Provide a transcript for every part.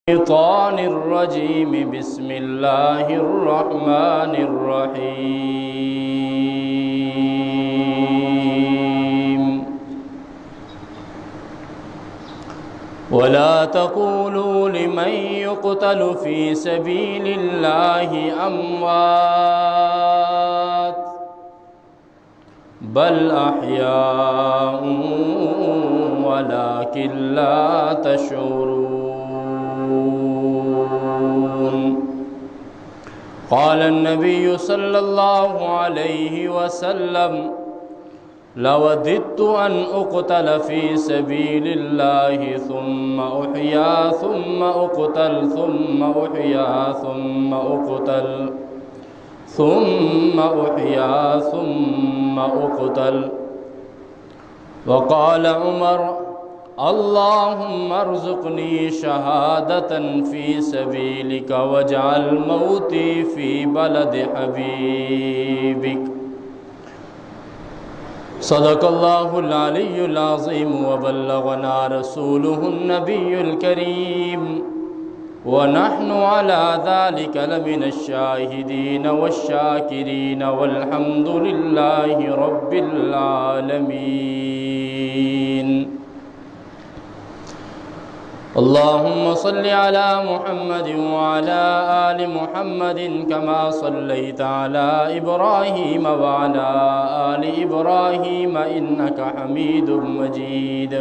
الشيطان الرجيم بسم الله الرحمن الرحيم ولا تقولوا لمن يقتل في سبيل الله أموات بل أحياء ولكن لا تشعرون قال النبي صلى الله عليه وسلم لوددت أن أقتل في سبيل الله ثم أحيا ثم أقتل ثم أحيا ثم أقتل ثم أحيا ثم أقتل. وقال عمر اللهم ارزقني شهادة في سبيلك واجعل موتي في بلد حبيبك. صدق الله العلي العظيم وبلغنا رسوله النبي الكريم ونحن على ذلك لمن الشاهدين والشاكرين والحمد لله رب العالمين. اللهم صل على محمد وعلى آل محمد كما صليت على إبراهيم وعلى آل إبراهيم إنك حميد مجيد.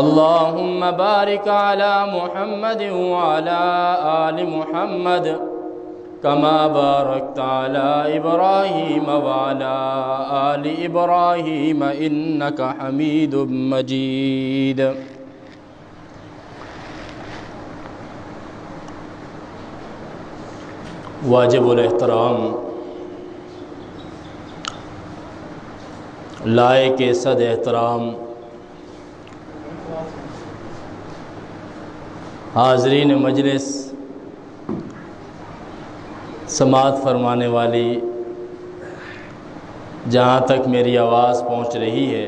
اللهم بارك على محمد وعلى آل محمد كما باركت على إبراهيم وعلى آل إبراهيم إنك حميد مجيد. واجب الاحترام لائق صد احترام حاضرین مجلس، سماعت فرمانے والی، جہاں تک میری آواز پہنچ رہی ہے،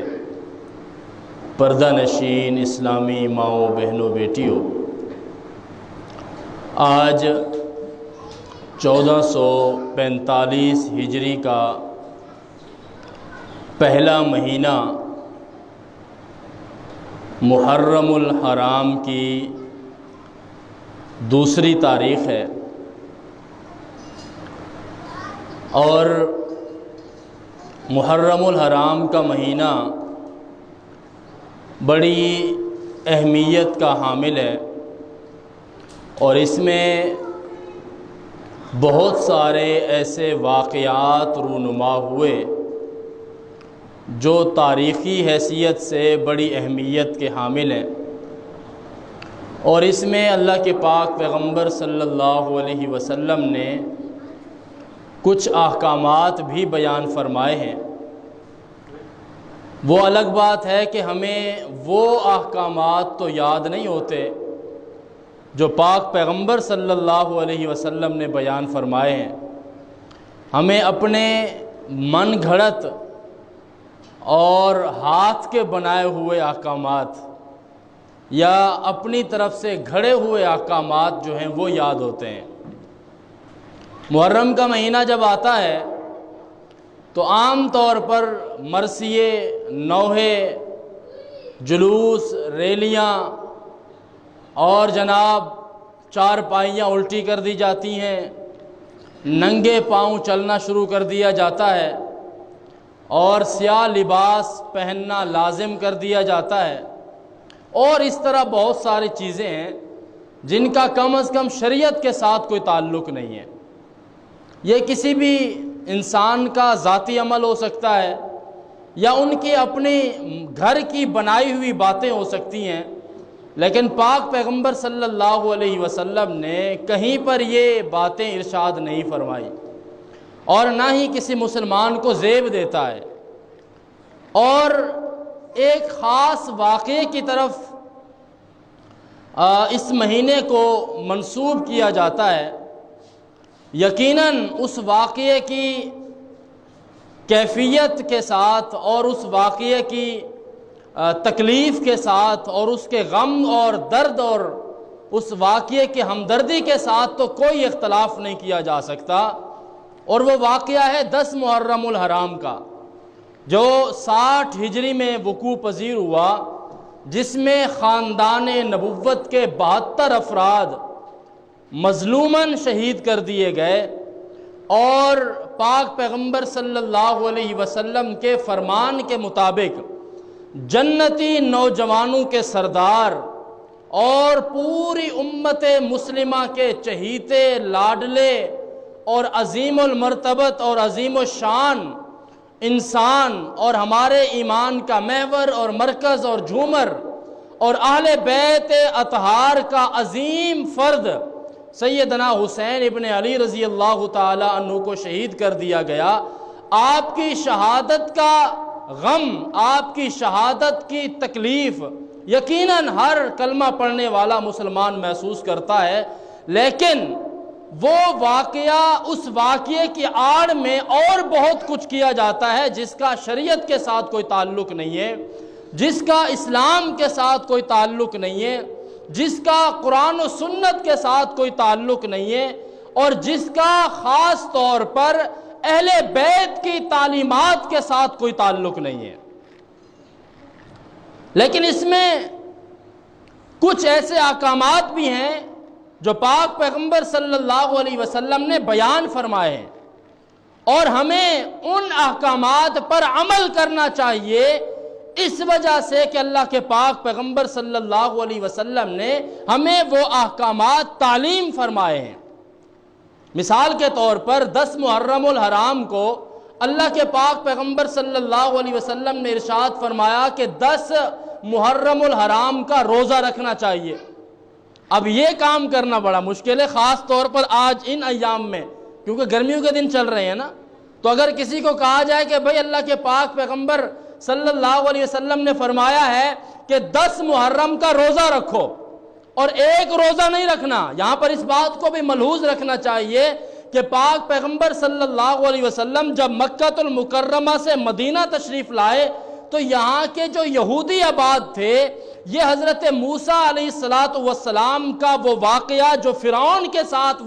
پردہ نشین اسلامی ماؤں بہنوں بیٹیوں، آج 1445 ہجری کا پہلا مہینہ محرم الحرام کی دوسری تاریخ ہے، اور محرم الحرام کا مہینہ بڑی اہمیت کا حامل ہے، اور اس میں بہت سارے ایسے واقعات رونما ہوئے جو تاریخی حیثیت سے بڑی اہمیت کے حامل ہیں، اور اس میں اللہ کے پاک پیغمبر صلی اللہ علیہ وسلم نے کچھ احکامات بھی بیان فرمائے ہیں۔ وہ الگ بات ہے کہ ہمیں وہ احکامات تو یاد نہیں ہوتے جو پاک پیغمبر صلی اللہ علیہ وسلم نے بیان فرمائے ہیں، ہمیں اپنے من گھڑت اور ہاتھ کے بنائے ہوئے احکامات یا اپنی طرف سے گھڑے ہوئے احکامات جو ہیں وہ یاد ہوتے ہیں۔ محرم کا مہینہ جب آتا ہے تو عام طور پر مرثیے، نوحے، جلوس، ریلیاں اور جناب چارپائیاں الٹی کر دی جاتی ہیں، ننگے پاؤں چلنا شروع کر دیا جاتا ہے، اور سیاہ لباس پہننا لازم کر دیا جاتا ہے، اور اس طرح بہت ساری چیزیں ہیں جن کا کم از کم شریعت کے ساتھ کوئی تعلق نہیں ہے۔ یہ کسی بھی انسان کا ذاتی عمل ہو سکتا ہے یا ان کی اپنی گھر کی بنائی ہوئی باتیں ہو سکتی ہیں، لیکن پاک پیغمبر صلی اللہ علیہ وسلم نے کہیں پر یہ باتیں ارشاد نہیں فرمائی، اور نہ ہی کسی مسلمان کو زیب دیتا ہے۔ اور ایک خاص واقعے کی طرف اس مہینے کو منسوب کیا جاتا ہے۔ یقیناً اس واقعے کی کیفیت کے ساتھ اور اس واقعے کی تکلیف کے ساتھ اور اس کے غم اور درد اور اس واقعے کی ہمدردی کے ساتھ تو کوئی اختلاف نہیں کیا جا سکتا، اور وہ واقعہ ہے 10 محرم الحرام کا، جو 60 ہجری میں وقوع پذیر ہوا، جس میں خاندان نبوت کے 72 افراد مظلوماً شہید کر دیے گئے، اور پاک پیغمبر صلی اللہ علیہ وسلم کے فرمان کے مطابق جنتی نوجوانوں کے سردار اور پوری امت مسلمہ کے چہیتے، لاڈلے اور عظیم المرتبت اور عظیم الشان انسان، اور ہمارے ایمان کا محور اور مرکز اور جھومر، اور اہل بیت اطہار کا عظیم فرد سیدنا حسین ابن علی رضی اللہ تعالی عنہ کو شہید کر دیا گیا۔ آپ کی شہادت کا غم، آپ کی شہادت کی تکلیف یقیناً ہر کلمہ پڑھنے والا مسلمان محسوس کرتا ہے، لیکن وہ واقعہ، اس واقعے کی آڑ میں اور بہت کچھ کیا جاتا ہے جس کا شریعت کے ساتھ کوئی تعلق نہیں ہے، جس کا اسلام کے ساتھ کوئی تعلق نہیں ہے، جس کا قرآن و سنت کے ساتھ کوئی تعلق نہیں ہے، اور جس کا خاص طور پر اہل بیت کی تعلیمات کے ساتھ کوئی تعلق نہیں ہے۔ لیکن اس میں کچھ ایسے احکامات بھی ہیں جو پاک پیغمبر صلی اللہ علیہ وسلم نے بیان فرمائے ہیں، اور ہمیں ان احکامات پر عمل کرنا چاہیے، اس وجہ سے کہ اللہ کے پاک پیغمبر صلی اللہ علیہ وسلم نے ہمیں وہ احکامات تعلیم فرمائے ہیں۔ مثال کے طور پر 10 محرم الحرام کو اللہ کے پاک پیغمبر صلی اللہ علیہ وسلم نے ارشاد فرمایا کہ 10 محرم الحرام کا روزہ رکھنا چاہیے۔ اب یہ کام کرنا بڑا مشکل ہے، خاص طور پر آج ان ایام میں، کیونکہ گرمیوں کے دن چل رہے ہیں نا، تو اگر کسی کو کہا جائے کہ بھئی اللہ کے پاک پیغمبر صلی اللہ علیہ وسلم نے فرمایا ہے کہ 10 محرم کا روزہ رکھو، اور ایک روزہ نہیں رکھنا، یہاں پر اس بات کو بھی ملحوظ رکھنا چاہیے کہ پاک پیغمبر صلی اللہ علیہ وسلم جب مکہ المکرمہ سے مدینہ تشریف لائے تو یہاں کے جو یہودی آباد تھے، یہ حضرت موسیٰ علیہ السلام کا وہ واقعہ جو فرعون کے ساتھ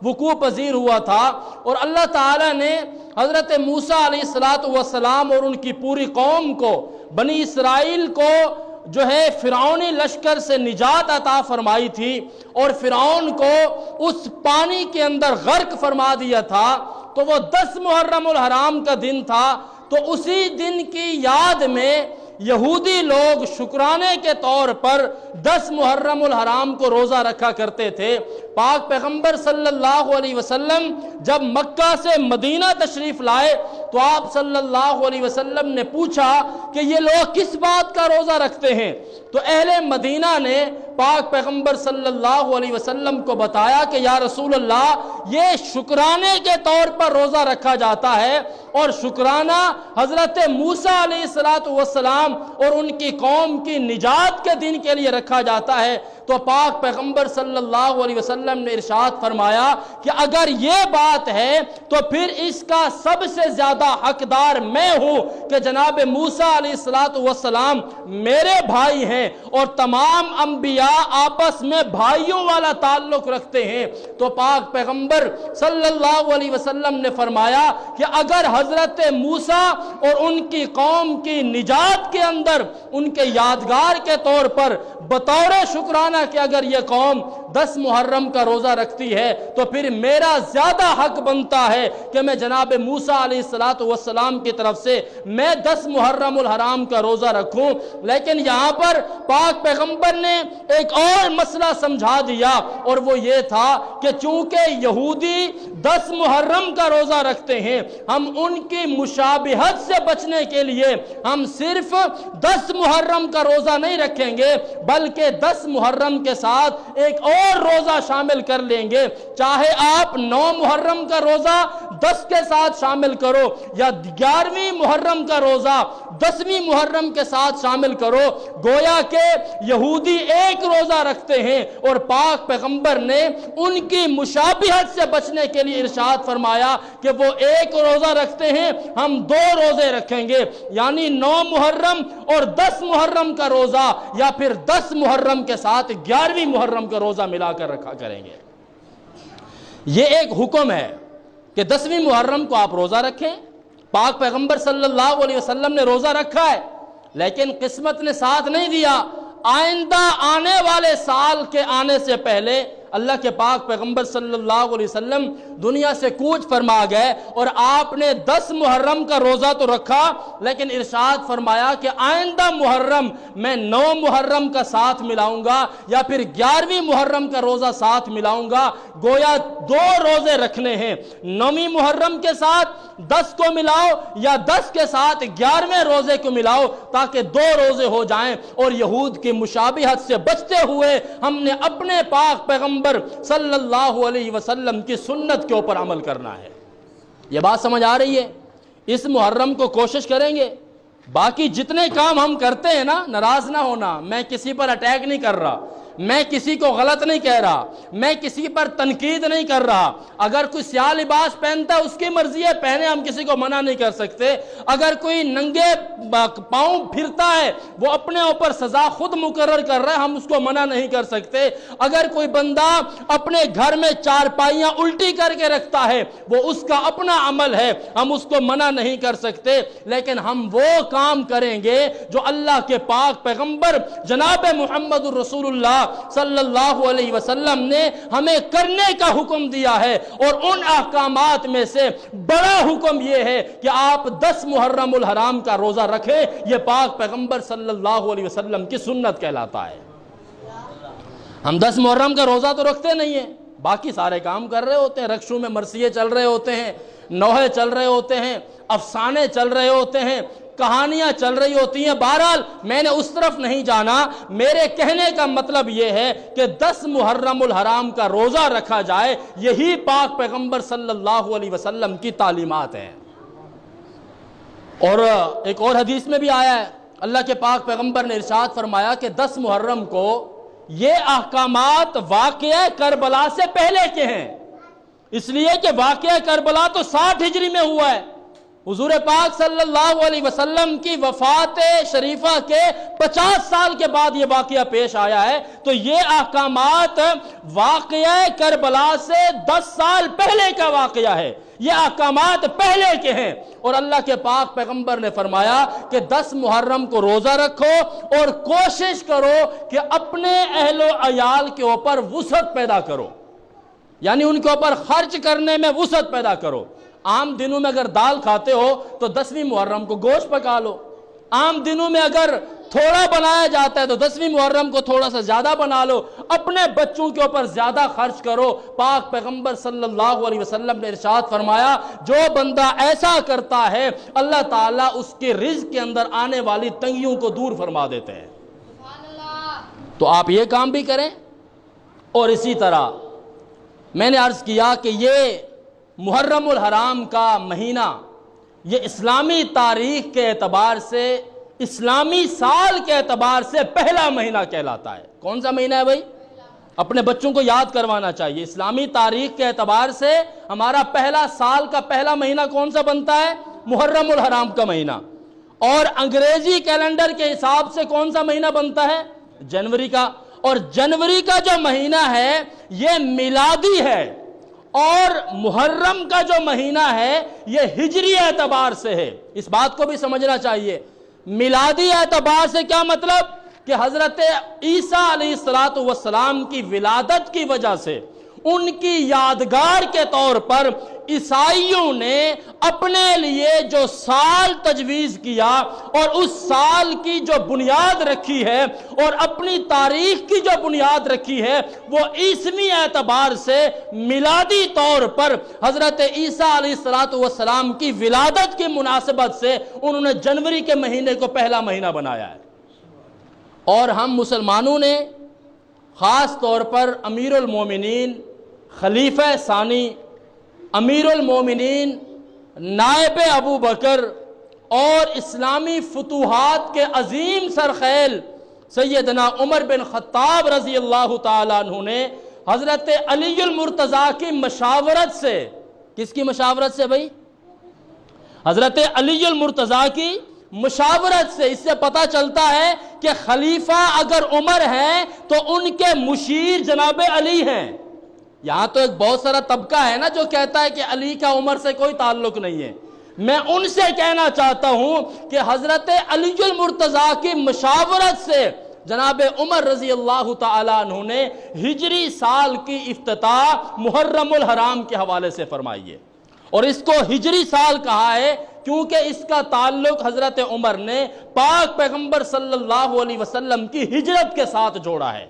وقوع پذیر ہوا تھا، اور اللہ تعالیٰ نے حضرت موسیٰ علیہ السلام اور ان کی پوری قوم کو، بنی اسرائیل کو جو ہے فرعونی لشکر سے نجات عطا فرمائی تھی، اور فرعون کو اس پانی کے اندر غرق فرما دیا تھا، تو وہ 10 محرم الحرام کا دن تھا، تو اسی دن کی یاد میں یہودی لوگ شکرانے کے طور پر 10 محرم الحرام کو روزہ رکھا کرتے تھے۔ پاک پیغمبر صلی اللہ علیہ وسلم جب مکہ سے مدینہ تشریف لائے تو آپ صلی اللہ علیہ وسلم نے پوچھا کہ یہ لوگ کس بات کا روزہ رکھتے ہیں؟ تو اہل مدینہ نے پاک پیغمبر صلی اللہ علیہ وسلم کو بتایا کہ یا رسول اللہ، یہ شکرانے کے طور پر روزہ رکھا جاتا ہے، اور شکرانہ حضرت موسیٰ علیہ السلام اور ان کی قوم کی نجات کے دن کے لیے رکھا جاتا ہے۔ تو پاک پیغمبر صلی اللہ علیہ وسلم نے ارشاد فرمایا کہ اگر یہ بات ہے تو پھر اس کا سب سے زیادہ حقدار میں ہوں کہ جناب موسیٰ علیہ السلام میرے بھائی ہیں، اور تمام انبیاء آپس میں بھائیوں والا تعلق رکھتے ہیں۔ تو پاک پیغمبر صلی اللہ علیہ وسلم نے فرمایا کہ اگر حضرت موسیٰ اور ان کی قوم کی نجات کے اندر ان کے یادگار کے طور پر بطور شکرانہ کہ اگر یہ قوم 10 محرم کا روزہ رکھتی ہے تو پھر میرا زیادہ حق بنتا ہے کہ میں جناب موسیٰ علیہ السلام کی طرف سے میں 10 محرم الحرام کا روزہ رکھوں۔ لیکن یہاں پر پاک پیغمبر نے ایک اور مسئلہ سمجھا دیا، اور وہ یہ تھا کہ چونکہ یہودی 10 محرم کا روزہ رکھتے ہیں، ہم ان کی مشابہت سے بچنے کے لیے ہم صرف 10 محرم کا روزہ نہیں رکھیں گے، بلکہ 10 محرم کے ساتھ ایک اور روزہ شامل کر لیں گے۔ چاہے آپ 9 محرم کا روزہ 10 کے ساتھ شامل کرو، یا 11ویں محرم کا روزہ 10ویں محرم کے ساتھ شامل کرو، گویا کہ یہودی ایک روزہ رکھتے ہیں، اور پاک پیغمبر نے ان کی مشابہت سے بچنے کے لیے ارشاد فرمایا کہ وہ ایک روزہ رکھتے ہیں، ہم 2 روزے رکھیں گے، یعنی 9 محرم اور 10 محرم کا روزہ، یا پھر 10 محرم کے ساتھ 11ویں محرم کا روزہ ملا کر رکھا کریں گے۔ یہ ایک حکم ہے کہ 10ویں محرم کو آپ روزہ رکھیں۔ پاک پیغمبر صلی اللہ علیہ وسلم نے روزہ رکھا ہے، لیکن قسمت نے ساتھ نہیں دیا۔ آئندہ آنے والے سال کے آنے سے پہلے اللہ کے پاک پیغمبر صلی اللہ علیہ وسلم دنیا سے کوچ فرما گئے، اور آپ نے 10 محرم کا روزہ تو رکھا، لیکن ارشاد فرمایا کہ آئندہ محرم میں 9 محرم کا ساتھ ملاؤں گا یا پھر 11ویں محرم کا روزہ ساتھ ملاؤں گا۔ گویا 2 روزے رکھنے ہیں، 9ویں محرم کے ساتھ 10 کو ملاؤ یا 10 کے ساتھ 11ویں روزے کو ملاؤ، تاکہ 2 روزے ہو جائیں، اور یہود کی مشابہت سے بچتے ہوئے ہم نے اپنے پاک پیغمبر صلی اللہ علیہ وسلم کی سنت کے اوپر عمل کرنا ہے۔ یہ بات سمجھ آ رہی ہے؟ اس محرم کو کوشش کریں گے۔ باقی جتنے کام ہم کرتے ہیں نا، ناراض نہ ہونا، میں کسی پر اٹیک نہیں کر رہا، میں کسی کو غلط نہیں کہہ رہا، میں کسی پر تنقید نہیں کر رہا۔ اگر کوئی سیاہ لباس پہنتا ہے اس کی مرضی ہے، پہنے، ہم کسی کو منع نہیں کر سکتے۔ اگر کوئی ننگے پاؤں پھرتا ہے وہ اپنے اوپر سزا خود مقرر کر رہا ہے، ہم اس کو منع نہیں کر سکتے۔ اگر کوئی بندہ اپنے گھر میں چارپائیاں الٹی کر کے رکھتا ہے وہ اس کا اپنا عمل ہے، ہم اس کو منع نہیں کر سکتے، لیکن ہم وہ کام کریں گے جو اللہ کے پاک پیغمبر جناب محمد الرسول اللہ صلی اللہ علیہ وسلم نے ہمیں کرنے کا حکم دیا ہے۔ اور ان احکامات میں سے بڑا حکم یہ ہے کہ آپ 10 محرم الحرام کا روزہ رکھیں۔ یہ پاک پیغمبر صلی اللہ علیہ وسلم کی سنت کہلاتا ہے۔ ہم 10 محرم کا روزہ تو رکھتے نہیں ہیں، باقی سارے کام کر رہے ہوتے ہیں، رکشوں میں مرثیے چل رہے ہوتے ہیں، نوحے چل رہے ہوتے ہیں، افسانے چل رہے ہوتے ہیں، کہانیاں چل رہی ہوتی ہیں۔ بہرحال میں نے اس طرف نہیں جانا، میرے کہنے کا مطلب یہ ہے کہ 10 محرم الحرام کا روزہ رکھا جائے، یہی پاک پیغمبر صلی اللہ علیہ وسلم کی تعلیمات ہیں۔ اور ایک اور حدیث میں بھی آیا ہے، اللہ کے پاک پیغمبر نے ارشاد فرمایا کہ 10 محرم کو یہ احکامات واقعہ کربلا سے پہلے کے ہیں، اس لیے کہ واقعہ کربلا تو 60 ہجری میں ہوا ہے۔ حضور پاک صلی اللہ علیہ وسلم کی وفات شریفہ کے 50 سال کے بعد یہ واقعہ پیش آیا ہے، تو یہ احکامات واقعہ کربلا سے 10 سال پہلے کا واقعہ ہے، یہ احکامات پہلے کے ہیں۔ اور اللہ کے پاک پیغمبر نے فرمایا کہ 10 محرم کو روزہ رکھو اور کوشش کرو کہ اپنے اہل و عیال کے اوپر وسعت پیدا کرو، یعنی ان کے اوپر خرچ کرنے میں وسعت پیدا کرو۔ عام دنوں میں اگر دال کھاتے ہو تو 10ویں محرم کو گوشت پکا لو۔ عام دنوں میں اگر تھوڑا بنایا جاتا ہے تو 10ویں محرم کو تھوڑا سا زیادہ بنا لو، اپنے بچوں کے اوپر زیادہ خرچ کرو۔ پاک پیغمبر صلی اللہ علیہ وسلم نے ارشاد فرمایا جو بندہ ایسا کرتا ہے اللہ تعالیٰ اس کے رزق کے اندر آنے والی تنگیوں کو دور فرما دیتے ہیں۔ تو آپ یہ کام بھی کریں۔ اور اسی طرح میں نے عرض کیا کہ یہ محرم الحرام کا مہینہ یہ اسلامی تاریخ کے اعتبار سے، اسلامی سال کے اعتبار سے پہلا مہینہ کہلاتا ہے۔ کون سا مہینہ ہے بھائی؟ اپنے بچوں کو یاد کروانا چاہیے۔ اسلامی تاریخ کے اعتبار سے ہمارا پہلا سال کا پہلا مہینہ کون سا بنتا ہے؟ محرم الحرام کا مہینہ۔ اور انگریزی کیلنڈر کے حساب سے کون سا مہینہ بنتا ہے؟ جنوری کا۔ اور جنوری کا جو مہینہ ہے یہ میلادی ہے، اور محرم کا جو مہینہ ہے یہ ہجری اعتبار سے ہے۔ اس بات کو بھی سمجھنا چاہیے۔ میلادی اعتبار سے کیا مطلب؟ کہ حضرت عیسیٰ علیہ السلام کی ولادت کی وجہ سے ان کی یادگار کے طور پر عیسائیوں نے اپنے لیے جو سال تجویز کیا اور اس سال کی جو بنیاد رکھی ہے اور اپنی تاریخ کی جو بنیاد رکھی ہے وہ عیسوی اعتبار سے میلادی طور پر حضرت عیسیٰ علیہ السلام کی ولادت کی مناسبت سے انہوں نے جنوری کے مہینے کو پہلا مہینہ بنایا ہے۔ اور ہم مسلمانوں نے خاص طور پر امیر المومنین خلیفہ ثانی امیر المومنین نائب ابو بکر اور اسلامی فتوحات کے عظیم سرخیل سیدنا عمر بن خطاب رضی اللہ تعالیٰ عنہ نے حضرت علی المرتضیٰ کی مشاورت سے، کس کی مشاورت سے بھائی؟ حضرت علی المرتضیٰ کی مشاورت سے اس سے پتہ چلتا ہے کہ خلیفہ اگر عمر ہیں تو ان کے مشیر جناب علی ہیں۔ یہاں تو ایک بہت سارا طبقہ ہے نا جو کہتا ہے کہ علی کا عمر سے کوئی تعلق نہیں ہے۔ میں ان سے کہنا چاہتا ہوں کہ حضرت علی المرتضیٰ کی مشاورت سے جناب عمر رضی اللہ تعالیٰ عنہ نے ہجری سال کی افتتاح محرم الحرام کے حوالے سے فرمائی ہے، اور اس کو ہجری سال کہا ہے کیونکہ اس کا تعلق حضرت عمر نے پاک پیغمبر صلی اللہ علیہ وسلم کی ہجرت کے ساتھ جوڑا ہے،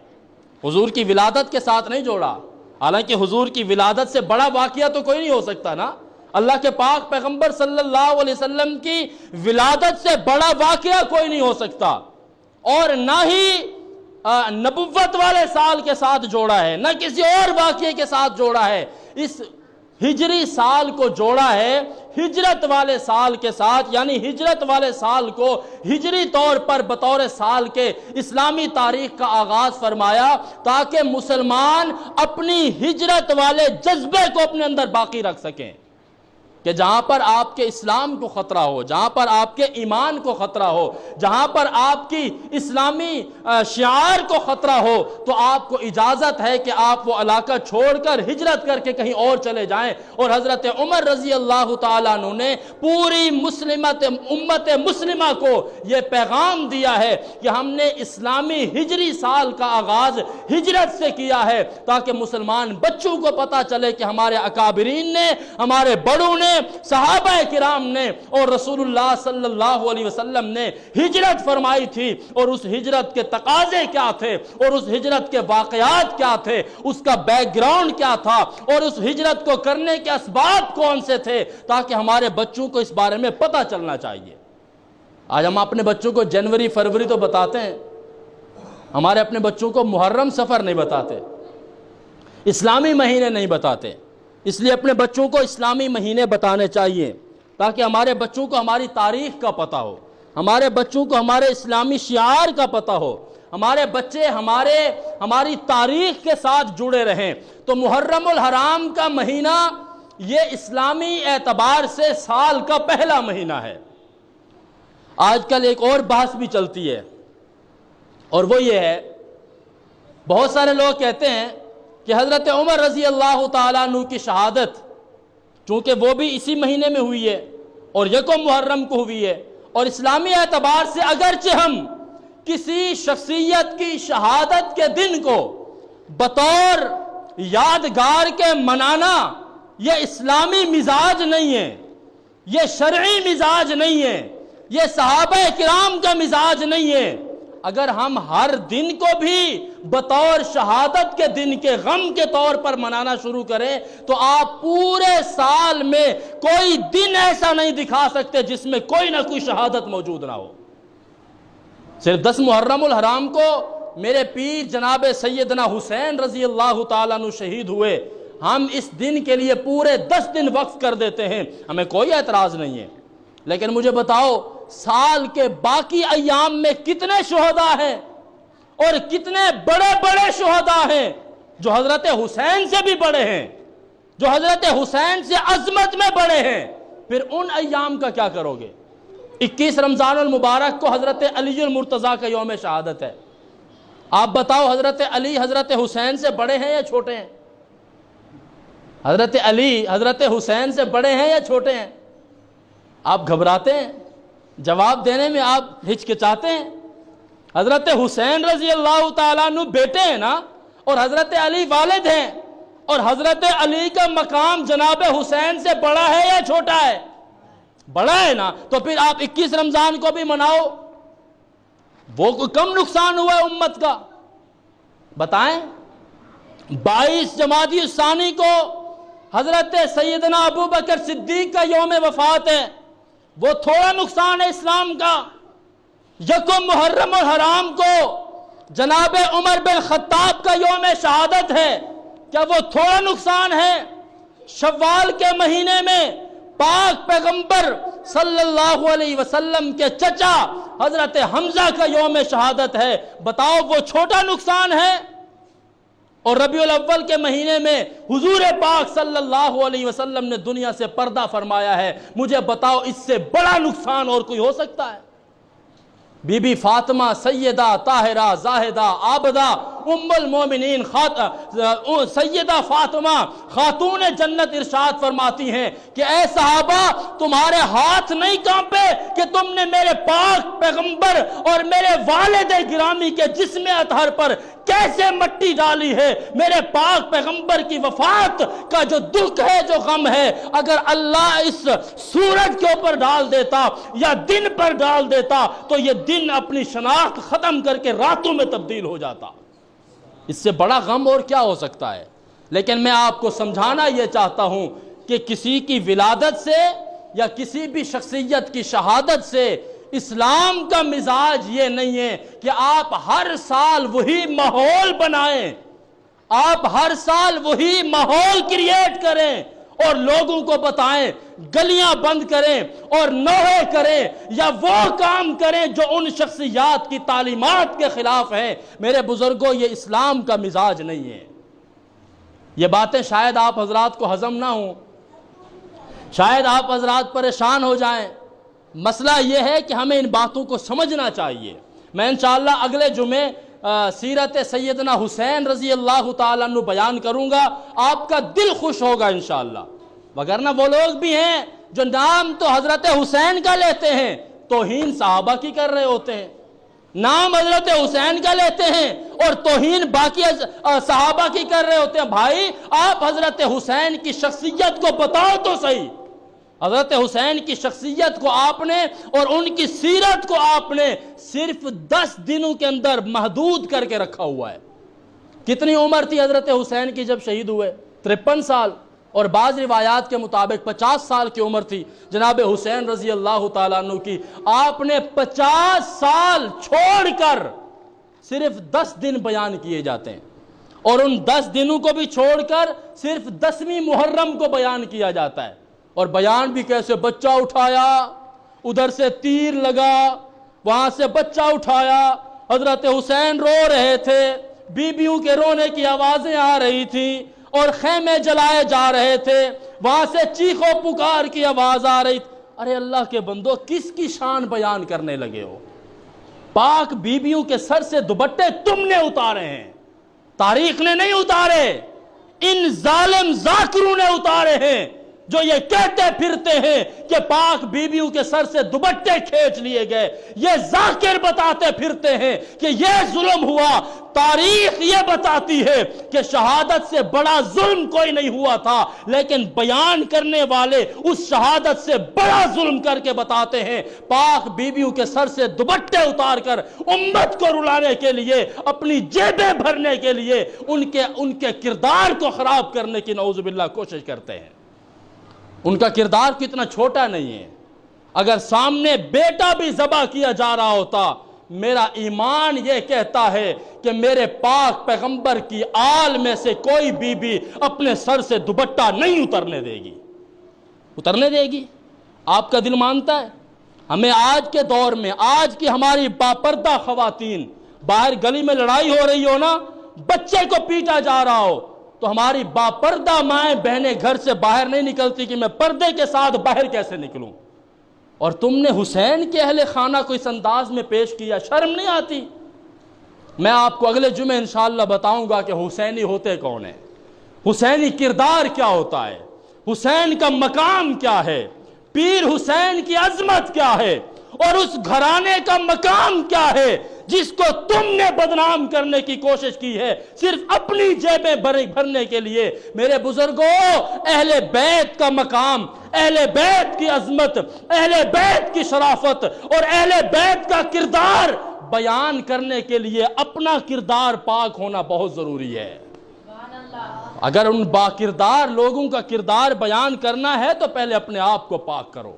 حضور کی ولادت کے ساتھ نہیں جوڑا۔ حالانکہ حضور کی ولادت سے بڑا واقعہ تو کوئی نہیں ہو سکتا نا، اللہ کے پاک پیغمبر صلی اللہ علیہ وسلم کی ولادت سے بڑا واقعہ کوئی نہیں ہو سکتا، اور نہ ہی نبوت والے سال کے ساتھ جوڑا ہے، نہ کسی اور واقعے کے ساتھ جوڑا ہے۔ اس ہجری سال کو جوڑا ہے ہجرت والے سال کے ساتھ، یعنی ہجرت والے سال کو ہجری طور پر بطور سال کے اسلامی تاریخ کا آغاز فرمایا تاکہ مسلمان اپنی ہجرت والے جذبے کو اپنے اندر باقی رکھ سکیں، کہ جہاں پر آپ کے اسلام کو خطرہ ہو، جہاں پر آپ کے ایمان کو خطرہ ہو، جہاں پر آپ کی اسلامی شعار کو خطرہ ہو، تو آپ کو اجازت ہے کہ آپ وہ علاقہ چھوڑ کر ہجرت کر کے کہیں اور چلے جائیں۔ اور حضرت عمر رضی اللہ تعالیٰ عنہ نے پوری امت مسلمہ کو یہ پیغام دیا ہے کہ ہم نے اسلامی ہجری سال کا آغاز ہجرت سے کیا ہے تاکہ مسلمان بچوں کو پتہ چلے کہ ہمارے اکابرین نے، ہمارے بڑوں نے، صحابہ کرام نے اور رسول اللہ صلی اللہ علیہ وسلم نے ہجرت فرمائی تھی، اور اس ہجرت کے تقاضے کیا تھے، اور اس ہجرت کے واقعات کیا تھے، اس کا بیک گراؤنڈ کیا تھا، اور اس ہجرت کو کرنے کے اسباب کون سے تھے، تاکہ ہمارے بچوں کو اس بارے میں پتہ چلنا چاہیے۔ آج ہم اپنے بچوں کو جنوری فروری تو بتاتے ہیں، ہمارے اپنے بچوں کو محرم سفر نہیں بتاتے، اسلامی مہینے نہیں بتاتے۔ اس لیے اپنے بچوں کو اسلامی مہینے بتانے چاہیے تاکہ ہمارے بچوں کو ہماری تاریخ کا پتہ ہو، ہمارے بچوں کو ہمارے اسلامی شعار کا پتہ ہو، ہمارے بچے ہماری تاریخ کے ساتھ جڑے رہیں۔ تو محرم الحرام کا مہینہ یہ اسلامی اعتبار سے سال کا پہلا مہینہ ہے۔ آج کل ایک اور بحث بھی چلتی ہے، اور وہ یہ ہے، بہت سارے لوگ کہتے ہیں کہ حضرت عمر رضی اللہ تعالیٰ عنہ کی شہادت چونکہ وہ بھی اسی مہینے میں ہوئی ہے اور یکم محرم کو ہوئی ہے، اور اسلامی اعتبار سے اگرچہ ہم کسی شخصیت کی شہادت کے دن کو بطور یادگار کے منانا یہ اسلامی مزاج نہیں ہے، یہ شرعی مزاج نہیں ہے، یہ صحابہ کرام کا مزاج نہیں ہے۔ اگر ہم ہر دن کو بھی بطور شہادت کے دن کے غم کے طور پر منانا شروع کریں تو آپ پورے سال میں کوئی دن ایسا نہیں دکھا سکتے جس میں کوئی نہ کوئی شہادت موجود نہ ہو۔ صرف 10 محرم الحرام کو میرے پیر جناب سیدنا حسین رضی اللہ تعالیٰ عنہ شہید ہوئے، ہم اس دن کے لیے پورے 10 دن وقف کر دیتے ہیں، ہمیں کوئی اعتراض نہیں ہے۔ لیکن مجھے بتاؤ سال کے باقی ایام میں کتنے شہداء ہیں اور کتنے بڑے بڑے شہداء ہیں جو حضرت حسین سے بھی بڑے ہیں، جو حضرت حسین سے عظمت میں بڑے ہیں، پھر ان ایام کا کیا کرو گے؟ 21 رمضان المبارک کو حضرت علی المرتضیٰ کا یوم شہادت ہے، آپ بتاؤ حضرت علی حضرت حسین سے بڑے ہیں یا چھوٹے ہیں؟ حضرت علی حضرت حسین سے بڑے ہیں یا چھوٹے ہیں؟ آپ گھبراتے ہیں، جواب دینے میں آپ ہچکچاتے ہیں۔ حضرت حسین رضی اللہ تعالیٰ عنہ بیٹے ہیں نا، اور حضرت علی والد ہیں، اور حضرت علی کا مقام جناب حسین سے بڑا ہے یا چھوٹا ہے؟ بڑا ہے نا، تو پھر آپ 21 رمضان کو بھی مناؤ، وہ کوئی کم نقصان ہوا ہے امت کا؟ بتائیں۔ 22 جمادی الثانی کو حضرت سیدنا ابو بکر صدیق کا یوم وفات ہے، وہ تھوڑا نقصان ہے اسلام کا؟ یکم محرم الحرام کو جناب عمر بن خطاب کا یوم شہادت ہے، کیا وہ تھوڑا نقصان ہے؟ شوال کے مہینے میں پاک پیغمبر صلی اللہ علیہ وسلم کے چچا حضرت حمزہ کا یوم شہادت ہے، بتاؤ وہ چھوٹا نقصان ہے؟ اور ربیع الاول کے مہینے میں حضور پاک صلی اللہ علیہ وسلم نے دنیا سے پردہ فرمایا ہے، مجھے بتاؤ اس سے بڑا نقصان اور کوئی ہو سکتا ہے؟ بی بی فاطمہ سیدہ طاہرہ زاہدہ عابدہ ام المومنین سیدہ فاطمہ خاتون جنت ارشاد فرماتی ہیں کہ اے صحابہ تمہارے ہاتھ نہیں کانپے کہ تم نے میرے پاک پیغمبر اور میرے والد گرامی کے جسم اطہر پر کیسے مٹی ڈالی ہے؟ میرے پاک پیغمبر کی وفات کا جو دکھ ہے، جو غم ہے، اگر اللہ اس سورج کے اوپر ڈال دیتا یا دن پر ڈال دیتا تو یہ دن اپنی شناخت ختم کر کے راتوں میں تبدیل ہو جاتا۔ اس سے بڑا غم اور کیا ہو سکتا ہے؟ لیکن میں آپ کو سمجھانا یہ چاہتا ہوں کہ کسی کی ولادت سے یا کسی بھی شخصیت کی شہادت سے اسلام کا مزاج یہ نہیں ہے کہ آپ ہر سال وہی ماحول بنائیں، آپ ہر سال وہی ماحول کریٹ کریں اور لوگوں کو بتائیں، گلیاں بند کریں اور نوحے کریں یا وہ کام کریں جو ان شخصیات کی تعلیمات کے خلاف ہیں۔ میرے بزرگوں، یہ اسلام کا مزاج نہیں ہے۔ یہ باتیں شاید آپ حضرات کو ہضم نہ ہوں، شاید آپ حضرات پریشان ہو جائیں۔ مسئلہ یہ ہے کہ ہمیں ان باتوں کو سمجھنا چاہیے۔ میں انشاءاللہ اگلے جمعے سیرت سیدنا حسین رضی اللہ تعالیٰ عنہ بیان کروں گا، آپ کا دل خوش ہوگا انشاءاللہ۔ وگرنہ وہ لوگ بھی ہیں جو نام تو حضرت حسین کا لیتے ہیں، توہین صحابہ کی کر رہے ہوتے ہیں، نام حضرت حسین کا لیتے ہیں اور توہین باقی صحابہ کی کر رہے ہوتے ہیں۔ بھائی آپ حضرت حسین کی شخصیت کو بتاؤ تو صحیح، حضرت حسین کی شخصیت کو آپ نے اور ان کی سیرت کو آپ نے صرف 10 دنوں کے اندر محدود کر کے رکھا ہوا ہے۔ کتنی عمر تھی حضرت حسین کی جب شہید ہوئے؟ 53 سال، اور بعض روایات کے مطابق 50 سال کی عمر تھی جناب حسین رضی اللہ تعالیٰ عنہ کی۔ آپ نے 50 سال چھوڑ کر صرف 10 دن بیان کیے جاتے ہیں، اور ان 10 دنوں کو بھی چھوڑ کر صرف 10ویں محرم کو بیان کیا جاتا ہے۔ اور بیان بھی کیسے؟ بچہ اٹھایا، ادھر سے تیر لگا، وہاں سے بچہ اٹھایا، حضرت حسین رو رہے تھے، بیویوں کے رونے کی آوازیں آ رہی تھیں اور خیمے جلائے جا رہے تھے، وہاں سے چیخ و پکار کی آواز آ رہی تھی۔ ارے اللہ کے بندو، کس کی شان بیان کرنے لگے ہو؟ پاک بیویوں کے سر سے دوپٹے تم نے اتارے ہیں، تاریخ نے نہیں اتارے، ان ظالم ذاکروں نے اتارے ہیں جو یہ کہتے پھرتے ہیں کہ پاک بیویوں کے سر سے دوپٹے کھینچ لیے گئے۔ یہ ذاکر بتاتے پھرتے ہیں کہ یہ ظلم ہوا۔ تاریخ یہ بتاتی ہے کہ شہادت سے بڑا ظلم کوئی نہیں ہوا تھا، لیکن بیان کرنے والے اس شہادت سے بڑا ظلم کر کے بتاتے ہیں۔ پاک بیویوں کے سر سے دوپٹے اتار کر امت کو رلانے کے لیے، اپنی جیبیں بھرنے کے لیے، ان کے کردار کو خراب کرنے کی نعوذ باللہ کوشش کرتے ہیں۔ ان کا کردار کتنا چھوٹا نہیں ہے۔ اگر سامنے بیٹا بھی ذبح کیا جا رہا ہوتا، میرا ایمان یہ کہتا ہے کہ میرے پاک پیغمبر کی آل میں سے کوئی بی بی اپنے سر سے دوپٹہ نہیں اترنے دے گی۔ اترنے دے گی؟ آپ کا دل مانتا ہے؟ ہمیں آج کے دور میں، آج کی ہماری باپردہ خواتین، باہر گلی میں لڑائی ہو رہی ہو نا، بچے کو پیٹا جا رہا ہو، تو ہماری باپردہ مائیں بہنیں گھر سے باہر نہیں نکلتی کہ میں پردے کے ساتھ باہر کیسے نکلوں، اور تم نے حسین کے اہل خانہ کو اس انداز میں پیش کیا، شرم نہیں آتی؟ میں آپ کو اگلے جمعے انشاءاللہ بتاؤں گا کہ حسینی ہوتے کون ہیں، حسینی کردار کیا ہوتا ہے، حسین کا مقام کیا ہے، پیر حسین کی عظمت کیا ہے، اور اس گھرانے کا مقام کیا ہے جس کو تم نے بدنام کرنے کی کوشش کی ہے صرف اپنی جیبیں بھرنے کے لیے۔ میرے بزرگوں، اہل بیت کا مقام، اہل بیت کی عظمت، اہل بیت کی شرافت اور اہل بیت کا کردار بیان کرنے کے لیے اپنا کردار پاک ہونا بہت ضروری ہے۔ اگر ان باکردار لوگوں کا کردار بیان کرنا ہے تو پہلے اپنے آپ کو پاک کرو،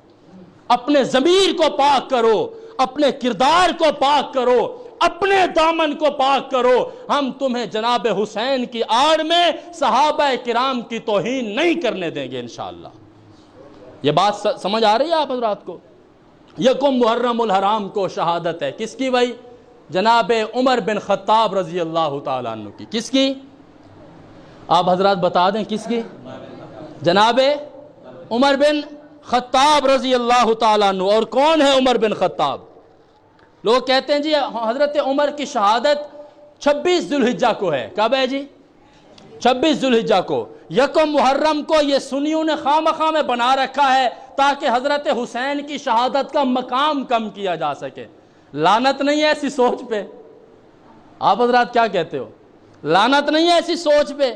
اپنے ضمیر کو پاک کرو، اپنے کردار کو پاک کرو، اپنے دامن کو پاک کرو۔ ہم تمہیں جناب حسین کی آڑ میں صحابہ کرام کی توہین نہیں کرنے دیں گے انشاءاللہ۔ یہ بات سمجھ آ رہی ہے آپ حضرات کو؟ یکم محرم الحرام کو شہادت ہے کس کی بھائی؟ جناب عمر بن خطاب رضی اللہ تعالیٰ عنہ کی۔ کس کی؟ آپ حضرات بتا دیں کس کی؟ جناب عمر بن خطاب رضی اللہ تعالیٰ عنہ۔ اور کون ہے عمر بن خطاب؟ لوگ کہتے ہیں جی حضرت عمر کی شہادت 26 ذوالحجہ کو ہے. کب ہے جی؟ 26 ذوالحجہ کو. یکم محرم کو یہ سنیوں نے خواہ میں بنا رکھا ہے تاکہ حضرت حسین کی شہادت کا مقام کم کیا جا سکے. لعنت نہیں ہے ایسی سوچ پہ؟ آپ حضرات کیا کہتے ہو؟ لعنت نہیں ہے ایسی سوچ پہ؟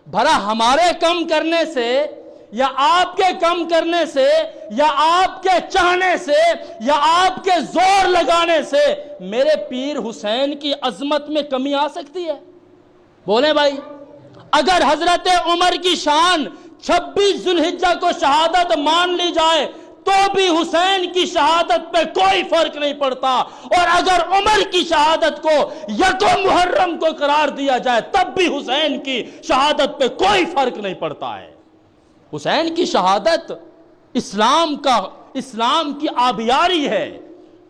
بھلا ہمارے کم کرنے سے یا آپ کے کم کرنے سے یا آپ کے چاہنے سے یا آپ کے زور لگانے سے میرے پیر حسین کی عظمت میں کمی آ سکتی ہے؟ بولیں بھائی. اگر حضرت عمر کی شان 26 ذوالحجہ کو شہادت مان لی جائے تو بھی حسین کی شہادت پہ کوئی فرق نہیں پڑتا, اور اگر عمر کی شہادت کو یکم محرم کو قرار دیا جائے تب بھی حسین کی شہادت پہ کوئی فرق نہیں پڑتا ہے. حسین کی شہادت اسلام کی آبیاری ہے.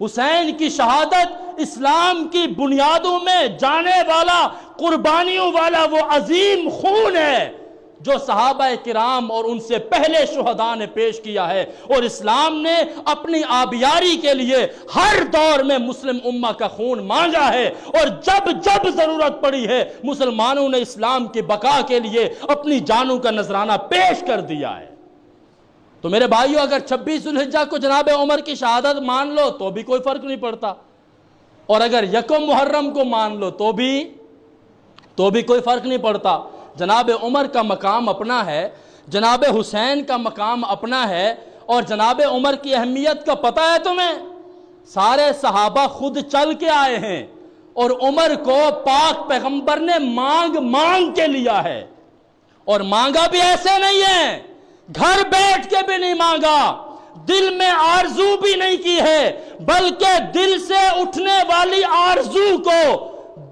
حسین کی شہادت اسلام کی بنیادوں میں جانے والا, قربانیوں والا وہ عظیم خون ہے جو صحابہ کرام اور ان سے پہلے شہداء نے پیش کیا ہے, اور اسلام نے اپنی آبیاری کے لیے ہر دور میں مسلم امہ کا خون مانگا ہے, اور جب جب ضرورت پڑی ہے مسلمانوں نے اسلام کی بقا کے لیے اپنی جانوں کا نذرانہ پیش کر دیا ہے. تو میرے بھائیو, اگر 26 ذوالحجہ کو جناب عمر کی شہادت مان لو تو بھی کوئی فرق نہیں پڑتا, اور اگر یکم محرم کو مان لو تو بھی کوئی فرق نہیں پڑتا. جناب عمر کا مقام اپنا ہے, جناب حسین کا مقام اپنا ہے, اور جناب عمر کی اہمیت کا پتہ ہے تمہیں؟ سارے صحابہ خود چل کے آئے ہیں, اور عمر کو پاک پیغمبر نے مانگ کے لیا ہے, اور مانگا بھی ایسے نہیں ہے, گھر بیٹھ کے بھی نہیں مانگا, دل میں آرزو بھی نہیں کی ہے, بلکہ دل سے اٹھنے والی آرزو کو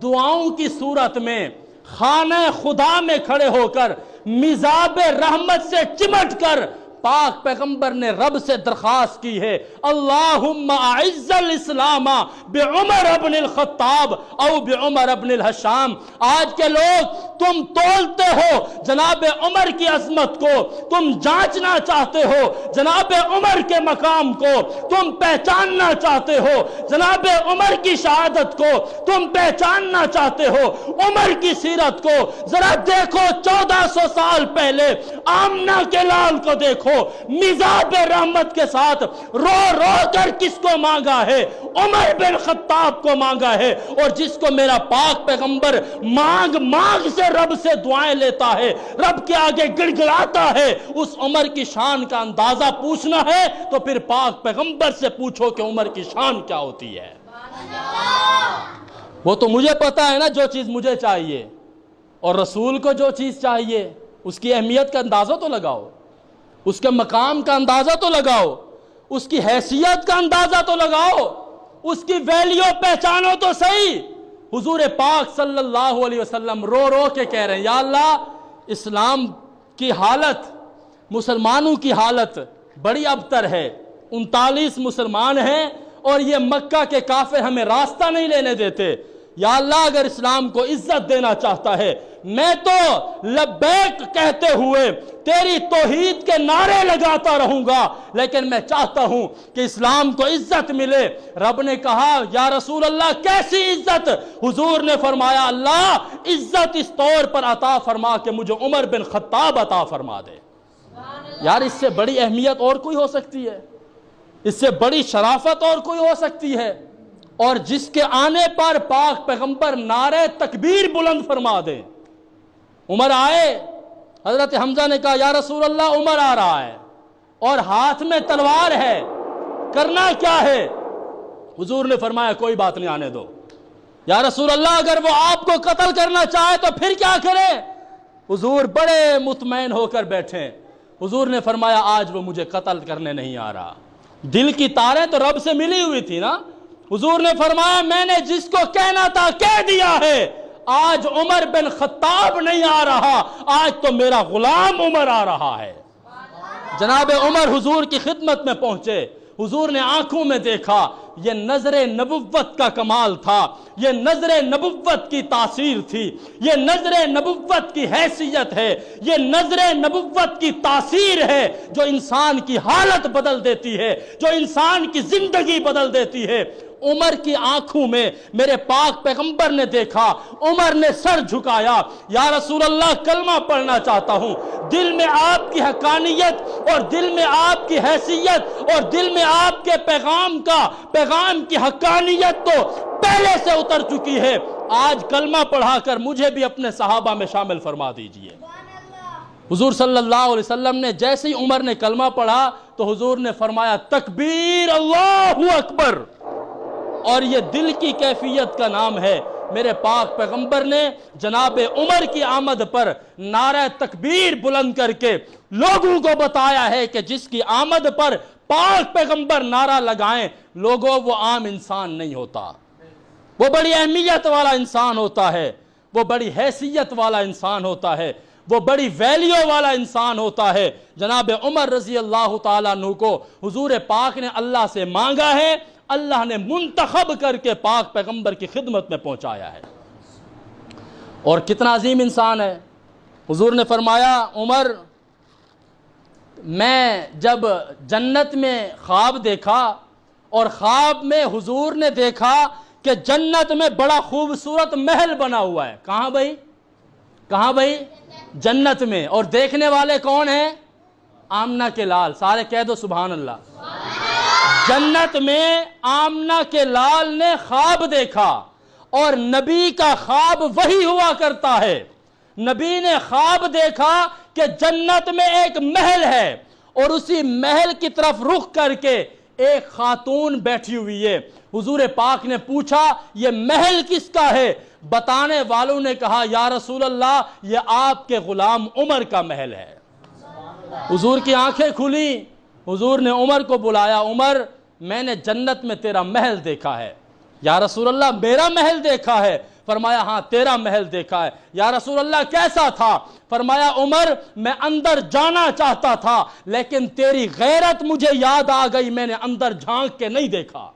دعاؤں کی صورت میں خانہ خدا میں کھڑے ہو کر میزاب رحمت سے چمٹ کر پاک پیغمبر نے رب سے درخواست کی ہے, اللہم اعز الاسلام بعمر ابن الخطاب او بعمر ابن الحشام. آج کے لوگ تم تولتے ہو جناب عمر کی عظمت کو, تم جانچنا چاہتے ہو جناب عمر کے مقام کو, تم پہچاننا چاہتے ہو جناب عمر کی شہادت کو, تم پہچاننا چاہتے ہو عمر کی سیرت کو. ذرا دیکھو 1400 سال پہلے آمنہ کے لال کو دیکھو, میزاب رحمت کے ساتھ رو رو کر کس کو مانگا ہے؟ عمر بن خطاب کو مانگا ہے. اور جس کو میرا پاک پیغمبر مانگ سے رب سے دعائیں لیتا ہے, رب کے آگے گڑ گڑاتا ہے, اس عمر کی شان کا اندازہ پوچھنا ہے تو پھر پاک پیغمبر سے پوچھو کہ عمر کی شان کیا ہوتی ہے. وہ تو مجھے پتا ہے نا جو چیز مجھے چاہیے, اور رسول کو جو چیز چاہیے اس کی اہمیت کا اندازہ تو لگاؤ, اس کے مقام کا اندازہ تو لگاؤ, اس کی حیثیت کا اندازہ تو لگاؤ, اس کی ویلیو پہچانو تو صحیح. حضور پاک صلی اللہ علیہ وسلم رو رو کے کہہ رہے ہیں, یا اللہ اسلام کی حالت, مسلمانوں کی حالت بڑی ابتر ہے, 39 مسلمان ہیں اور یہ مکہ کے کافر ہمیں راستہ نہیں لینے دیتے. یا اللہ اگر اسلام کو عزت دینا چاہتا ہے, میں تو لبیک کہتے ہوئے تیری توحید کے نعرے لگاتا رہوں گا, لیکن میں چاہتا ہوں کہ اسلام کو عزت ملے. رب نے کہا یا رسول اللہ کیسی عزت؟ حضور نے فرمایا اللہ عزت اس طور پر عطا فرما کہ مجھے عمر بن خطاب عطا فرما دے. یار اس سے بڑی اہمیت اور کوئی ہو سکتی ہے؟ اس سے بڑی شرافت اور کوئی ہو سکتی ہے؟ اور جس کے آنے پر پاک پیغمبر نعرہ تکبیر بلند فرما دیں. عمر آئے, حضرت حمزہ نے کہا یا رسول اللہ عمر آ رہا ہے اور ہاتھ میں تلوار ہے, کرنا کیا ہے؟ حضور نے فرمایا کوئی بات نہیں, آنے دو. یا رسول اللہ اگر وہ آپ کو قتل کرنا چاہے تو پھر کیا کرے؟ حضور بڑے مطمئن ہو کر بیٹھے. حضور نے فرمایا آج وہ مجھے قتل کرنے نہیں آ رہا. دل کی تاریں تو رب سے ملی ہوئی تھی نا. حضور نے فرمایا میں نے جس کو کہنا تھا کہہ دیا ہے, آج عمر بن خطاب نہیں آ رہا, آج تو میرا غلام عمر آ رہا ہے. جناب عمر حضور کی خدمت میں پہنچے, حضور نے آنکھوں میں دیکھا, یہ نظر نبوت کا کمال تھا, یہ نظر نبوت کی تاثیر تھی, یہ نظر نبوت کی حیثیت ہے, یہ نظر نبوت کی تاثیر ہے جو انسان کی حالت بدل دیتی ہے, جو انسان کی زندگی بدل دیتی ہے. عمر کی آنکھوں میں میرے پاک پیغمبر نے دیکھا، عمر نے سر جھکایا، یا رسول اللہ کلمہ پڑھنا چاہتا ہوں۔ دل میں آپ کی حقانیت اور دل میں آپ کی حیثیت اور دل میں آپ کے پیغام کی حقانیت تو پہلے سے اتر چکی ہے، آج کلمہ پڑھا کر مجھے بھی اپنے صحابہ میں شامل فرما دیجئے۔ حضور صلی اللہ علیہ وسلم نے جیسے ہی عمر نے کلمہ پڑھا تو حضور نے فرمایا تکبیر اللہ اکبر، اور یہ دل کی کیفیت کا نام ہے۔ میرے پاک پیغمبر نے جناب عمر کی آمد پر نعرہ تکبیر بلند کر کے لوگوں کو بتایا ہے کہ جس کی آمد پر پاک پیغمبر نعرہ لگائیں، لوگوں وہ عام انسان نہیں ہوتا، وہ بڑی اہمیت والا انسان ہوتا ہے، وہ بڑی حیثیت والا انسان ہوتا ہے، وہ بڑی ویلیو والا انسان ہوتا ہے۔ جناب عمر رضی اللہ تعالیٰ عنہ کو حضور پاک نے اللہ سے مانگا ہے، اللہ نے منتخب کر کے پاک پیغمبر کی خدمت میں پہنچایا ہے، اور کتنا عظیم انسان ہے۔ حضور نے فرمایا عمر، میں جب جنت میں خواب دیکھا اور خواب میں حضور نے دیکھا کہ جنت میں بڑا خوبصورت محل بنا ہوا ہے۔ کہاں بھائی؟ کہاں بھائی؟ جنت میں، اور دیکھنے والے کون ہیں؟ آمنہ کے لال، سارے کہہ دو سبحان اللہ۔ جنت میں آمنہ کے لال نے خواب دیکھا، اور نبی کا خواب وہی ہوا کرتا ہے۔ نبی نے خواب دیکھا کہ جنت میں ایک محل ہے، اور اسی محل کی طرف رخ کر کے ایک خاتون بیٹھی ہوئی ہے۔ حضور پاک نے پوچھا یہ محل کس کا ہے؟ بتانے والوں نے کہا یا رسول اللہ یہ آپ کے غلام عمر کا محل ہے۔ حضور کی آنکھیں کھلی، حضور نے عمر کو بلایا، عمر میں نے جنت میں تیرا محل دیکھا ہے۔ یا رسول اللہ میرا محل دیکھا ہے؟ فرمایا ہاں تیرا محل دیکھا ہے۔ یا رسول اللہ کیسا تھا؟ فرمایا عمر میں اندر جانا چاہتا تھا لیکن تیری غیرت مجھے یاد آ گئی، میں نے اندر جھانک کے نہیں دیکھا۔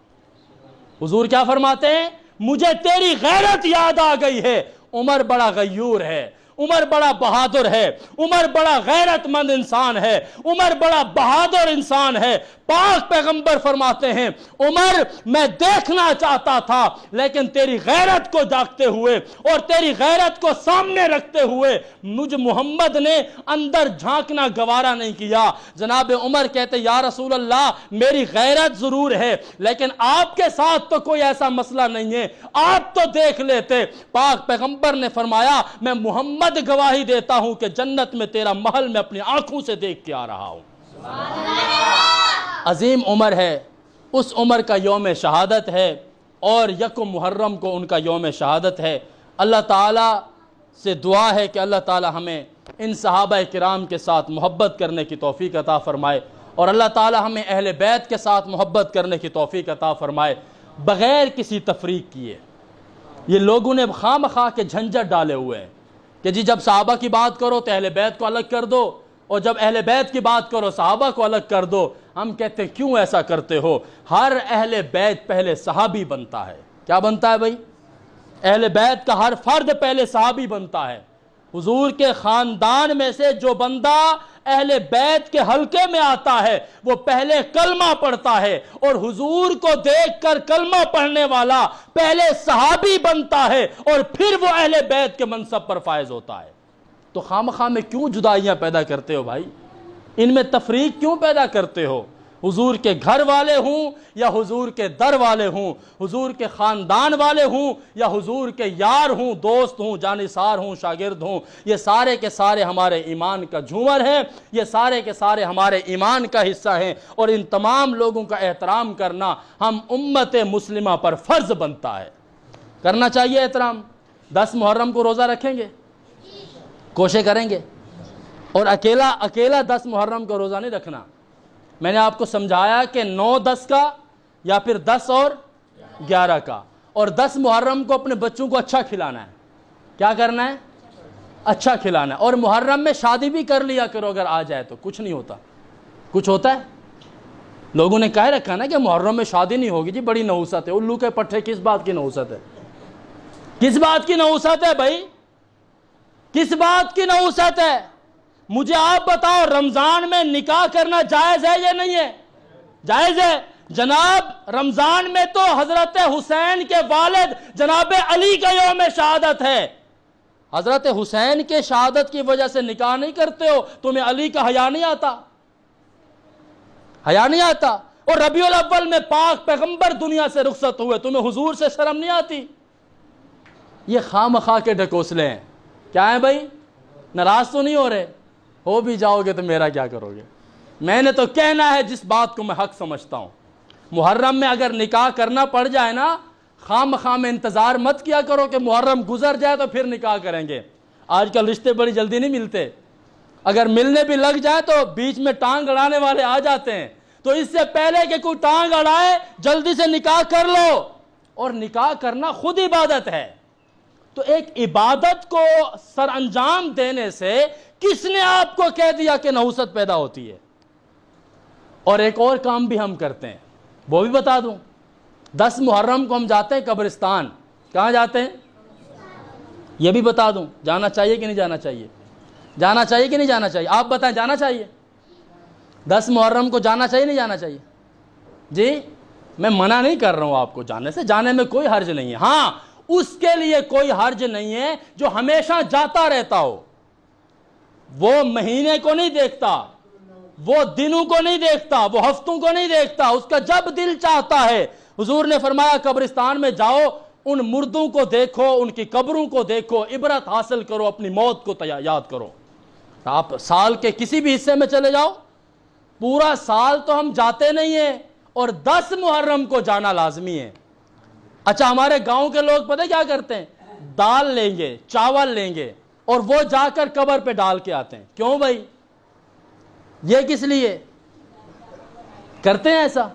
حضور کیا فرماتے ہیں؟ مجھے تیری غیرت یاد آ گئی ہے۔ عمر بڑا غیور ہے، عمر بڑا بہادر ہے، عمر بڑا غیرت مند انسان ہے، عمر بڑا بہادر انسان ہے۔ پاک پیغمبر فرماتے ہیں عمر میں دیکھنا چاہتا تھا لیکن تیری غیرت کو جاگتے ہوئے اور تیری غیرت کو سامنے رکھتے ہوئے مجھ محمد نے اندر جھانکنا گوارا نہیں کیا۔ جناب عمر کہتے یا رسول اللہ میری غیرت ضرور ہے لیکن آپ کے ساتھ تو کوئی ایسا مسئلہ نہیں ہے، آپ تو دیکھ لیتے۔ پاک پیغمبر نے فرمایا میں محمد گواہی دیتا ہوں کہ جنت میں تیرا محل میں اپنی آنکھوں سے دیکھ کے آ رہا ہوں۔ عظیم عمر ہے، اس عمر کا یوم شہادت ہے، اور یکم محرم کو ان کا یوم شہادت ہے۔ اللہ تعالیٰ سے دعا ہے کہ اللہ تعالیٰ ہمیں ان صحابہ کرام کے ساتھ محبت کرنے کی توفیق عطا فرمائے، اور اللہ تعالیٰ ہمیں اہل بیت کے ساتھ محبت کرنے کی توفیق عطا فرمائے بغیر کسی تفریق کیے۔ یہ لوگوں نے خواہ مخواہ کے جھنجٹ ڈالے ہوئے ہیں کہ جی جب صحابہ کی بات کرو تو اہل بیت کو الگ کر دو، اور جب اہل بیت کی بات کرو صحابہ کو الگ کر دو۔ ہم کہتے ہیں کیوں ایسا کرتے ہو؟ ہر اہل بیت پہلے صحابی بنتا ہے۔ کیا بنتا ہے بھائی؟ اہل بیت کا ہر فرد پہلے صحابی بنتا ہے۔ حضور کے خاندان میں سے جو بندہ اہل بیت کے حلقے میں آتا ہے وہ پہلے کلمہ پڑھتا ہے، اور حضور کو دیکھ کر کلمہ پڑھنے والا پہلے صحابی بنتا ہے اور پھر وہ اہل بیت کے منصب پر فائز ہوتا ہے۔ تو خامخواہ میں کیوں جدائیاں پیدا کرتے ہو بھائی؟ ان میں تفریق کیوں پیدا کرتے ہو؟ حضور کے گھر والے ہوں یا حضور کے در والے ہوں، حضور کے خاندان والے ہوں یا حضور کے یار ہوں، دوست ہوں، جانثار ہوں، شاگرد ہوں، یہ سارے کے سارے ہمارے ایمان کا جھومر ہیں، یہ سارے کے سارے ہمارے ایمان کا حصہ ہیں، اور ان تمام لوگوں کا احترام کرنا ہم امت مسلمہ پر فرض بنتا ہے۔ کرنا چاہیے احترام۔ 10 محرم کو روزہ رکھیں گے، کوشش کریں گے، اور اکیلا 10 محرم کو روزہ نہیں رکھنا۔ میں نے آپ کو سمجھایا کہ 9 10 کا یا پھر 10 اور 11 کا، اور 10 محرم کو اپنے بچوں کو اچھا کھلانا ہے۔ کیا کرنا ہے؟ اچھا کھلانا ہے۔ اور محرم میں شادی بھی کر لیا کرو اگر آ جائے تو، کچھ نہیں ہوتا۔ کچھ ہوتا ہے؟ لوگوں نے کہہ رکھا نا کہ محرم میں شادی نہیں ہوگی، جی بڑی نحوست ہے۔ الو کے پٹھے کس بات کی نحوست ہے؟ کس بات کی نحوست ہے بھائی؟ کس بات کی نحوست ہے؟ مجھے آپ بتاؤ رمضان میں نکاح کرنا جائز ہے یا نہیں ہے؟ جائز ہے۔ جناب رمضان میں تو حضرت حسین کے والد جناب علی کا یوم شہادت ہے، حضرت حسین کے شہادت کی وجہ سے نکاح نہیں کرتے ہو، تمہیں علی کا حیا نہیں آتا؟ حیا نہیں آتا؟ اور ربیع الاول میں پاک پیغمبر دنیا سے رخصت ہوئے، تمہیں حضور سے شرم نہیں آتی؟ یہ خواہ مخواہ کے ڈھکوسلے ہیں۔ کیا ہیں بھائی؟ ناراض تو نہیں ہو رہے؟ ہو بھی جاؤ گے تو میرا کیا کرو گے؟ میں نے تو کہنا ہے جس بات کو میں حق سمجھتا ہوں۔ محرم میں اگر نکاح کرنا پڑ جائے نا، خواہ مخواہ میں انتظار مت کیا کرو کہ محرم گزر جائے تو پھر نکاح کریں گے۔ آج کل رشتے بڑی جلدی نہیں ملتے، اگر ملنے بھی لگ جائے تو بیچ میں ٹانگ اڑانے والے آ جاتے ہیں، تو اس سے پہلے کہ کوئی ٹانگ اڑائے جلدی سے نکاح کر لو۔ اور نکاح کرنا خود عبادت ہے، تو ایک عبادت کو سر انجام دینے سے کس نے آپ کو کہہ دیا کہ نحوست پیدا ہوتی ہے؟ اور ایک اور کام بھی ہم کرتے ہیں، وہ بھی بتا دوں۔ 10 محرم کو ہم جاتے ہیں قبرستان۔ کہاں جاتے ہیں؟ یہ بھی بتا دوں، جانا چاہیے کہ نہیں جانا چاہیے؟ جانا چاہیے کہ نہیں جانا چاہیے؟ آپ بتائیں، جانا چاہیے؟ 10 محرم کو جانا چاہیے نہیں جانا چاہیے؟ جی میں منع نہیں کر رہا ہوں آپ کو جانے سے، جانے میں کوئی حرج نہیں ہے۔ ہاں اس کے لیے کوئی حرج نہیں ہے جو ہمیشہ جاتا رہتا ہو، وہ مہینے کو نہیں دیکھتا، وہ دنوں کو نہیں دیکھتا، وہ ہفتوں کو نہیں دیکھتا، اس کا جب دل چاہتا ہے۔ حضور نے فرمایا قبرستان میں جاؤ، ان مردوں کو دیکھو، ان کی قبروں کو دیکھو، عبرت حاصل کرو، اپنی موت کو یاد کرو۔ آپ سال کے کسی بھی حصے میں چلے جاؤ، پورا سال تو ہم جاتے نہیں ہیں، اور 10 محرم کو جانا لازمی ہے۔ اچھا ہمارے گاؤں کے لوگ پتہ کیا کرتے ہیں؟ دال لیں گے، چاول لیں گے، اور وہ جا کر قبر پہ ڈال کے آتے ہیں۔ کیوں بھائی؟ یہ کس لیے کرتے ہیں ایسا؟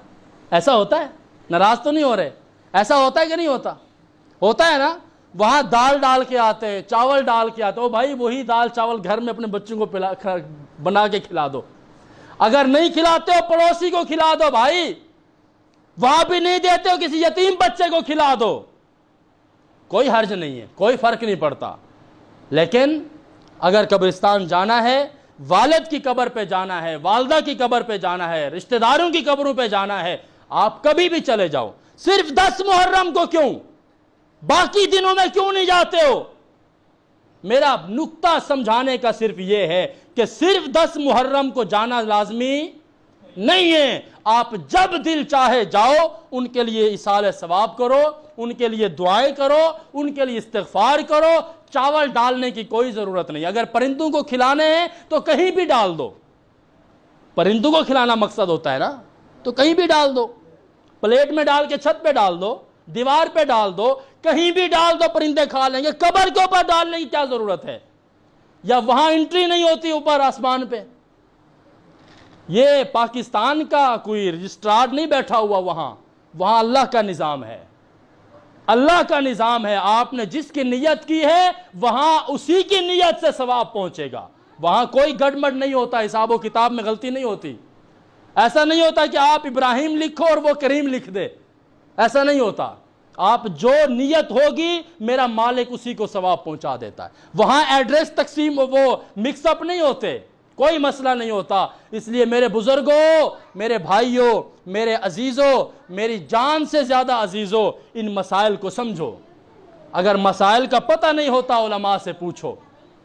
ایسا ہوتا ہے؟ ناراض تو نہیں ہو رہے؟ ایسا ہوتا ہے کہ نہیں ہوتا؟ ہوتا ہے نا؟ وہاں دال ڈال کے آتے ہیں، چاول ڈال کے آتے ہیں۔ او بھائی وہی دال چاول گھر میں اپنے بچوں کو بنا کے کھلا دو، اگر نہیں کھلاتے ہو پڑوسی کو کھلا دو بھائی، وہاں بھی نہیں دیتے ہو کسی یتیم بچے کو کھلا دو، کوئی حرج نہیں ہے، کوئی فرق نہیں پڑتا۔ لیکن اگر قبرستان جانا ہے، والد کی قبر پہ جانا ہے، والدہ کی قبر پہ جانا ہے، رشتہ داروں کی قبروں پہ جانا ہے، آپ کبھی بھی چلے جاؤ۔ صرف 10 محرم کو کیوں؟ باقی دنوں میں کیوں نہیں جاتے ہو؟ میرا نقطہ سمجھانے کا صرف یہ ہے کہ صرف 10 محرم کو جانا لازمی نہیں ہے، آپ جب دل چاہے جاؤ، ان کے لیے ایصال ثواب کرو، ان کے لیے دعائیں کرو، ان کے لیے استغفار کرو۔ چاول ڈالنے کی کوئی ضرورت نہیں، اگر پرندوں کو کھلانے ہیں تو کہیں بھی ڈال دو، پرندوں کو کھلانا مقصد ہوتا ہے نا، تو کہیں بھی ڈال دو، پلیٹ میں ڈال کے چھت پہ ڈال دو، دیوار پہ ڈال دو، کہیں بھی ڈال دو، پرندے کھا لیں گے۔ قبر کے اوپر ڈالنے کی کیا ضرورت ہے؟ یا وہاں انٹری نہیں ہوتی اوپر آسمان پہ؟ یہ پاکستان کا کوئی رجسٹرار نہیں بیٹھا ہوا وہاں اللہ کا نظام ہے، اللہ کا نظام ہے۔ آپ نے جس کی نیت کی ہے وہاں اسی کی نیت سے ثواب پہنچے گا، وہاں کوئی گڑبڑ نہیں ہوتا، حساب و کتاب میں غلطی نہیں ہوتی۔ ایسا نہیں ہوتا کہ آپ ابراہیم لکھو اور وہ کریم لکھ دے، ایسا نہیں ہوتا۔ آپ جو نیت ہوگی میرا مالک اسی کو ثواب پہنچا دیتا ہے۔ وہاں ایڈریس تقسیم وہ مکس اپ نہیں ہوتے، کوئی مسئلہ نہیں ہوتا۔ اس لیے میرے بزرگوں، میرے بھائیوں، میرے عزیزوں، میری جان سے زیادہ عزیزوں، ان مسائل کو سمجھو۔ اگر مسائل کا پتہ نہیں ہوتا علماء سے پوچھو،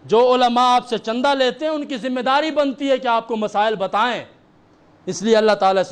جو علماء آپ سے چندہ لیتے ہیں ان کی ذمہ داری بنتی ہے کہ آپ کو مسائل بتائیں۔ اس لیے اللہ تعالیٰ سے